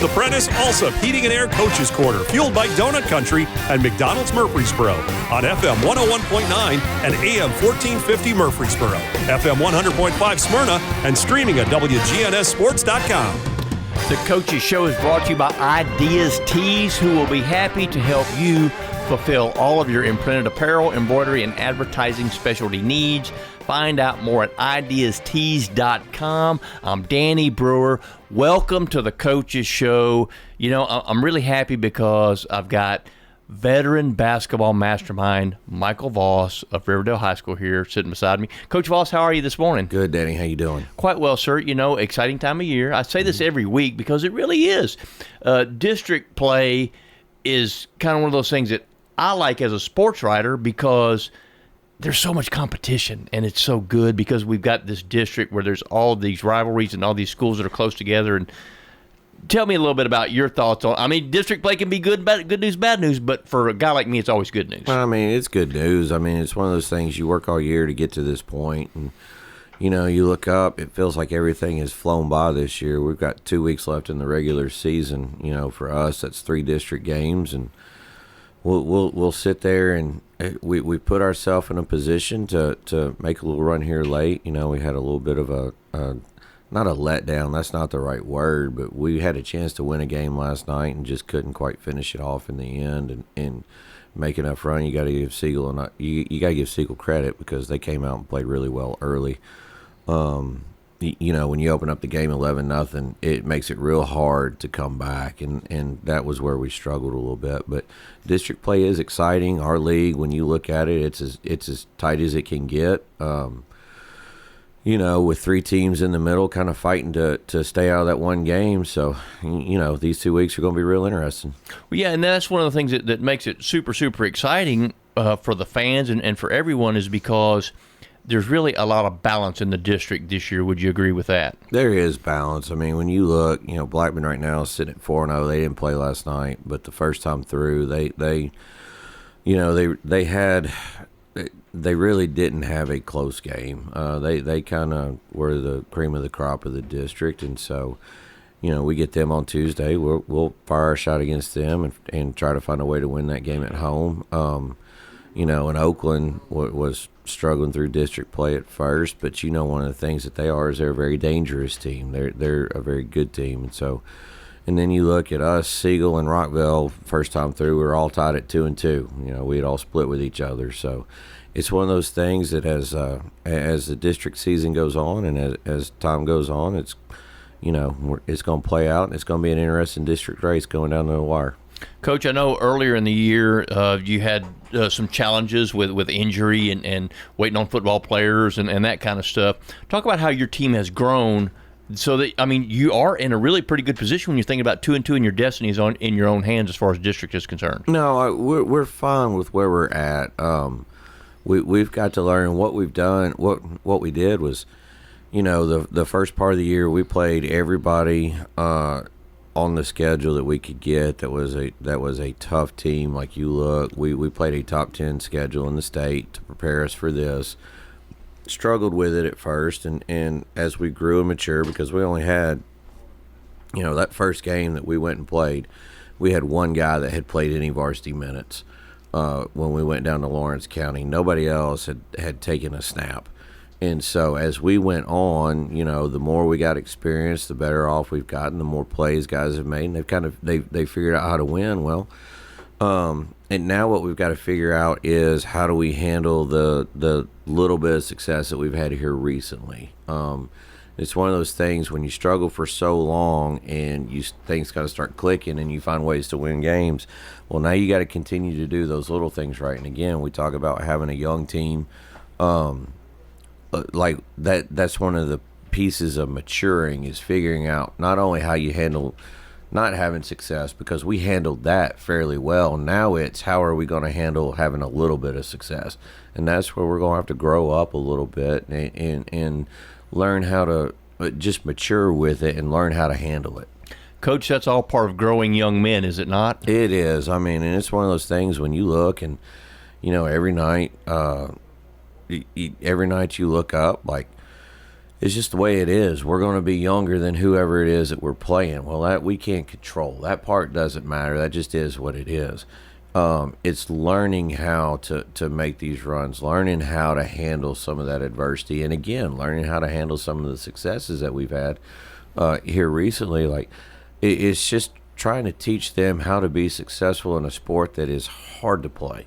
The Prentice Allsup Heating and Air Coaches Corner, fueled by Donut Country and McDonald's Murfreesboro on FM 101.9 and AM 1450 Murfreesboro, FM 100.5 Smyrna, and streaming at WGNSSports.com. The Coaches Show is brought to you by Ideas Tees, who will be happy to help you fulfill all of your imprinted apparel, embroidery, and advertising specialty needs. Find out more at ideastees.com. I'm Danny Brewer. Welcome to the Coaches Show. You know, I'm really happy because I've got veteran basketball mastermind Michael Voss of Riverdale High School here sitting beside me. Coach Voss, how are you this morning? Good, Danny. How you doing? Quite well, sir. You know, exciting time of year. I say this every week because it really is. District play is kind of one of those things that I like as a sports writer because there's so much competition, and it's so good because we've got this district where there's all these rivalries and all these schools that are close together. And tell me a little bit about your thoughts on, I mean, district play can be good news, bad news, but for a guy like me, it's always good news. I mean, it's good news. I mean, it's one of those things you work all year to get to this point, and, you know, you look up, it feels like everything has flown by this year. We've got 2 weeks left in the regular season. You know, for us, that's 3 district games, and we'll sit there and we put ourselves in a position to make a little run here late. You know, we had a little bit of a not a letdown, that's not the right word, but we had a chance to win a game last night and just couldn't quite finish it off in the end and make enough run. You got to give Siegel you got to give Siegel credit because they came out and played really well early. You know, when you open up the game 11-0, it makes it real hard to come back, and that was where we struggled a little bit. But district play is exciting. Our league, when you look at it, it's as tight as it can get. You know, with 3 teams in the middle kind of fighting to stay out of that one game. So, you know, these 2 weeks are going to be real interesting. Well, yeah, and that's one of the things that makes it super, super exciting for the fans and for everyone is because there's really a lot of balance in the district this year. Would you agree with that? There is balance. I mean, when you look, you know, Blackman right now is sitting at 4-0. They didn't play last night, but the first time through, they really didn't have a close game. They kind of were the cream of the crop of the district, and so, you know, we get them on Tuesday. We'll fire a shot against them and try to find a way to win that game at home. You know, and Oakland was struggling through district play at first, but you know one of the things that they are is they're a very dangerous team. They're a very good team, and so, and then you look at us, Siegel and Rockville, first time through, we were all tied at 2-2. You know, we had all split with each other, so it's one of those things that as the district season goes on and as time goes on, it's, you know, it's going to play out, and it's going to be an interesting district race going down to the wire. Coach, I know earlier in the year you had some challenges with injury and waiting on football players and that kind of stuff. Talk about how your team has grown so that, I mean, you are in a really pretty good position when you're thinking about 2-2 and your destiny is in your own hands as far as district is concerned. No, we're fine with where we're at. We've got to learn what we've done. What we did was, you know, the first part of the year we played everybody on the schedule that we could get. That was a tough team. Like you look, we played a top 10 schedule in the state to prepare us for this. Struggled with it at first, and as we grew and matured, because we only had, you know, that first game that we went and played, we had one guy that had played any varsity minutes when we went down to Lawrence County. Nobody else had taken a snap. And so as we went on, you know, the more we got experience, the better off we've gotten, the more plays guys have made, and they figured out how to win well. And now what we've got to figure out is how do we handle the little bit of success that we've had here recently. It's one of those things when you struggle for so long and things got to start clicking and you find ways to win games. Well, now you got to continue to do those little things right. And again, we talk about having a young team. Like that's one of the pieces of maturing is figuring out not only how you handle not having success, because we handled that fairly well. Now it's how are we going to handle having a little bit of success, and that's where we're going to have to grow up a little bit and learn how to just mature with it and learn how to handle it. Coach, that's all part of growing young men, is it not? It is. I mean, and it's one of those things when you look and, you know, every night you look up, like, it's just the way it is. We're going to be younger than whoever it is that we're playing. Well, that we can't control. That part doesn't matter. That just is what it is. It's learning how to make these runs, learning how to handle some of that adversity, and again, learning how to handle some of the successes that we've had here recently. Like, it's just trying to teach them how to be successful in a sport that is hard to play.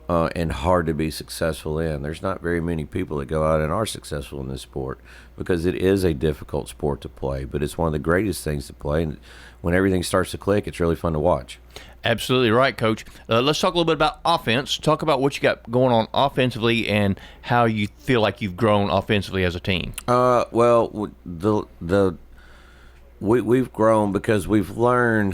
And hard to be successful in. There's not very many people that go out and are successful in this sport because it is a difficult sport to play, but it's one of the greatest things to play. And when everything starts to click, it's really fun to watch. Absolutely right, Coach. Let's talk a little bit about offense. Talk about what you got going on offensively and how you feel like you've grown offensively as a team. Well, we've grown because we've learned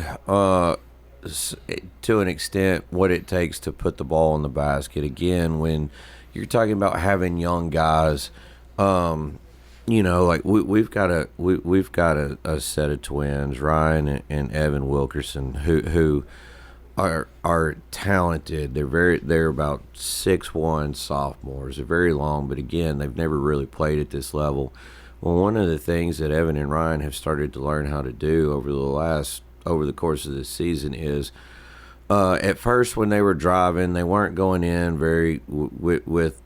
to an extent what it takes to put the ball in the basket. Again, when you're talking about having young guys, like we've got a set of twins, Ryan and Evan Wilkerson, who are talented. They're about 6'1" sophomores. They're very long, but again, they've never really played at this level. Well, one of the things that Evan and Ryan have started to learn how to do over the course of this season is, at first when they were driving, they weren't going in with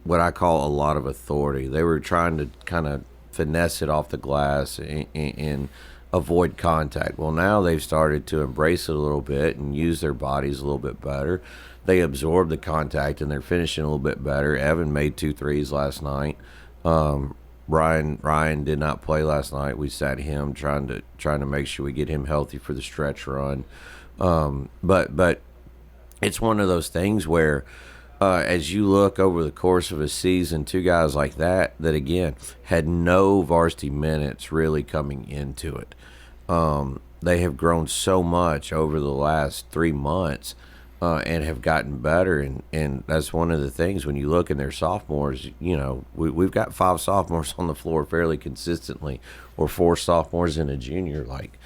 what I call a lot of authority. They were trying to kind of finesse it off the glass and avoid contact. Well, now they've started to embrace it a little bit and use their bodies a little bit better. They absorb the contact and they're finishing a little bit better. Evan made 2 threes last night. Ryan did not play last night. We sat him trying to make sure we get him healthy for the stretch run. But it's one of those things where as you look over the course of a season, 2 guys like that again had no varsity minutes really coming into it. They have grown so much over the last 3 months. And have gotten better, and that's one of the things when you look in their sophomores. We've got 5 sophomores on the floor fairly consistently, or 4 sophomores and a junior. Like,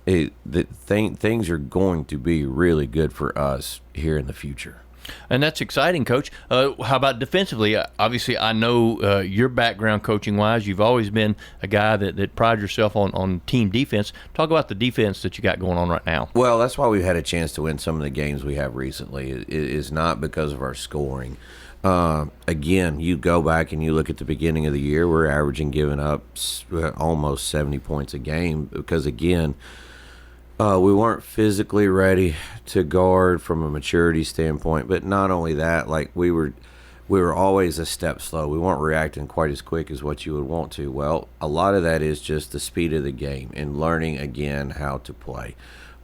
things are going to be really good for us here in the future. And that's exciting, Coach. How about defensively? Obviously, I know your background coaching-wise. You've always been a guy that prides yourself on team defense. Talk about the defense that you got going on right now. Well, that's why we've had a chance to win some of the games we have recently. It is not because of our scoring. Again, you go back and you look at the beginning of the year, we're averaging giving up almost 70 points a game because, again, we weren't physically ready to guard from a maturity standpoint, but not only that, like we were always a step slow. We weren't reacting quite as quick as what you would want to. Well, a lot of that is just the speed of the game and learning again how to play.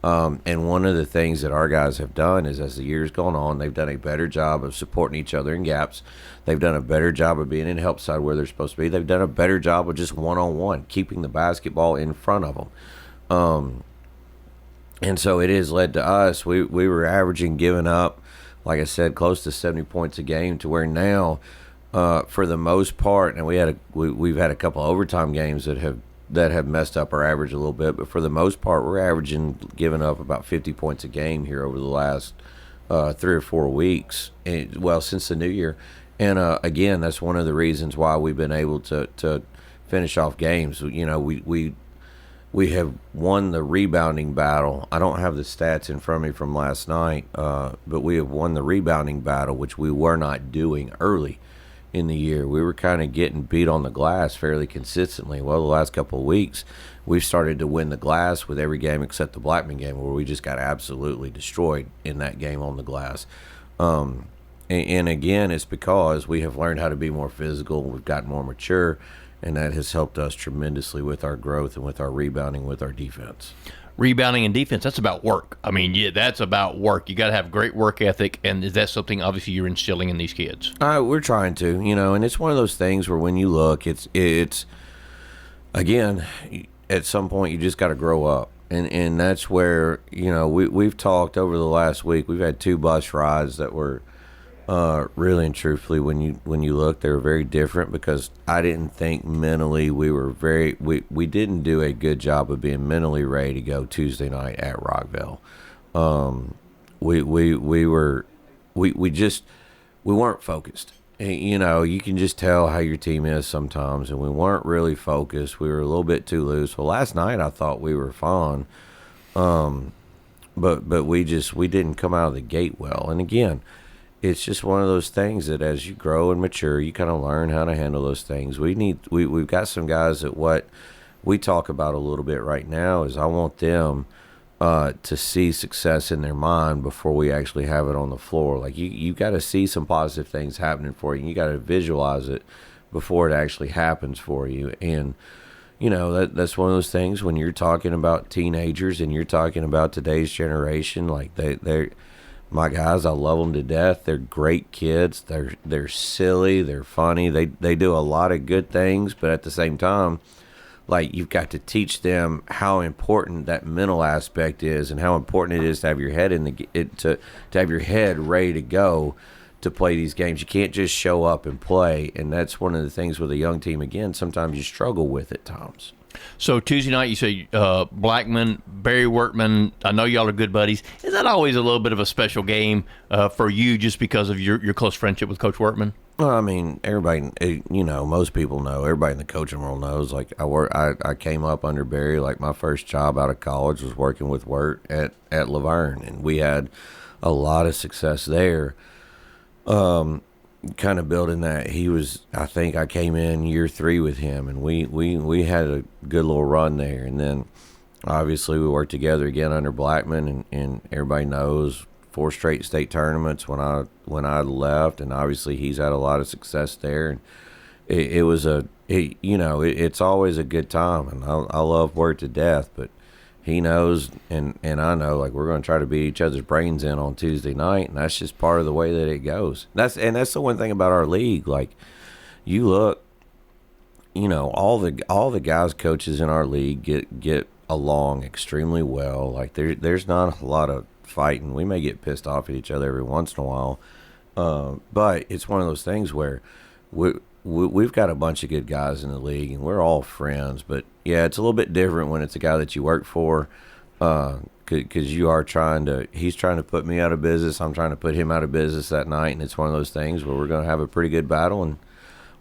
And one of the things that our guys have done is, as the years gone on, they've done a better job of supporting each other in gaps. They've done a better job of being in help side where they're supposed to be. They've done a better job of just one-on-one, keeping the basketball in front of them. And so it has led to us. We were averaging giving up, like I said, close to 70 points a game, to where now, for the most part, and we've had a couple of overtime games that have messed up our average a little bit, but for the most part, we're averaging giving up about 50 points a game here over the last 3 or 4 weeks. Since the new year. And again, that's one of the reasons why we've been able to finish off games. We have won the rebounding battle. I don't have the stats in front of me from last night, but we have won the rebounding battle, which we were not doing early in the year. We were kind of getting beat on the glass fairly consistently. Well, the last couple of weeks, we've started to win the glass with every game except the Blackman game, where we just got absolutely destroyed in that game on the glass. And again, it's because we have learned how to be more physical. We've gotten more mature. And that has helped us tremendously with our growth and with our rebounding, with our defense. Rebounding and defense, that's about work. I mean, yeah, that's about work. You got to have great work ethic, and is that something, obviously, you're instilling in these kids? We're trying to, and it's one of those things where when you look, it's again, at some point, you just got to grow up. And that's where, we've talked over the last week. We've had 2 bus rides that were really and truthfully, when you look, they were very different, because I didn't think mentally we didn't do a good job of being mentally ready to go Tuesday night at Rockville. We weren't focused. you can just tell how your team is sometimes, and we weren't really focused. We were a little bit too loose. Well, last night I thought we were fine, but we didn't come out of the gate well. And again, it's just one of those things that as you grow and mature, you kind of learn how to handle those things. We've got some guys that what we talk about a little bit right now is I want them to see success in their mind before we actually have it on the floor. Like you got to see some positive things happening for you. You got to visualize it before it actually happens for you. And that's one of those things when you're talking about teenagers and you're talking about today's generation. Like they're my guys, I love them to death. They're great kids. They're silly. They're funny. They do a lot of good things, but at the same time, like you've got to teach them how important that mental aspect is and how important it is to have your head to have your head ready to go to play these games. You can't just show up and play, and that's one of the things with a young team. Again, sometimes you struggle with at times. So Tuesday night, you say Blackman, Barry Workman. I know y'all are good buddies. Is that always a little bit of a special game for you, just because of your close friendship with Coach Workman? Well, I mean, everybody, most people know. Everybody in the coaching world knows. Like I came up under Barry. Like my first job out of college was working with Wirt at Laverne, and we had a lot of success there. Kind of building that. I think I came in year 3 with him, and we had a good little run there. And then obviously we worked together again under Blackman, and everybody knows 4 straight state tournaments when I left, and obviously he's had a lot of success there. And it's always a good time, and I love Wirt to death, but he knows, and I know, like, we're going to try to beat each other's brains in on Tuesday night, and that's just part of the way that it goes. That's the one thing about our league. Like, you look, all the guys, coaches in our league get along extremely well. Like, there's not a lot of fighting. We may get pissed off at each other every once in a while, but it's one of those things where we've got a bunch of good guys in the league, and we're all friends. But yeah, it's a little bit different when it's a guy that you work for, because he's trying to put me out of business. I'm trying to put him out of business that night, and it's one of those things where we're going to have a pretty good battle, and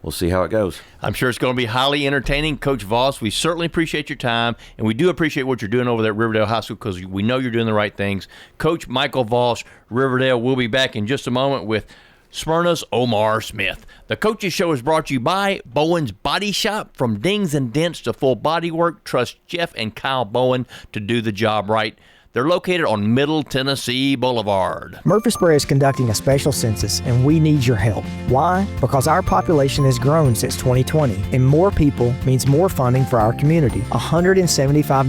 we'll see how it goes. I'm sure it's going to be highly entertaining. Coach Voss, we certainly appreciate your time, and we do appreciate what you're doing over there at Riverdale High School, because we know you're doing the right things. Coach Michael Voss, Riverdale, will be back in just a moment with Smyrna's Omar Smith. The Coaches Show is brought to you by Bowen's Body Shop. From dings and dents to full body work, trust Jeff and Kyle Bowen to do the job right. They're located on Middle Tennessee Boulevard. Murfreesboro is conducting a special census, and we need your help. Why? Because our population has grown since 2020, and more people means more funding for our community. $175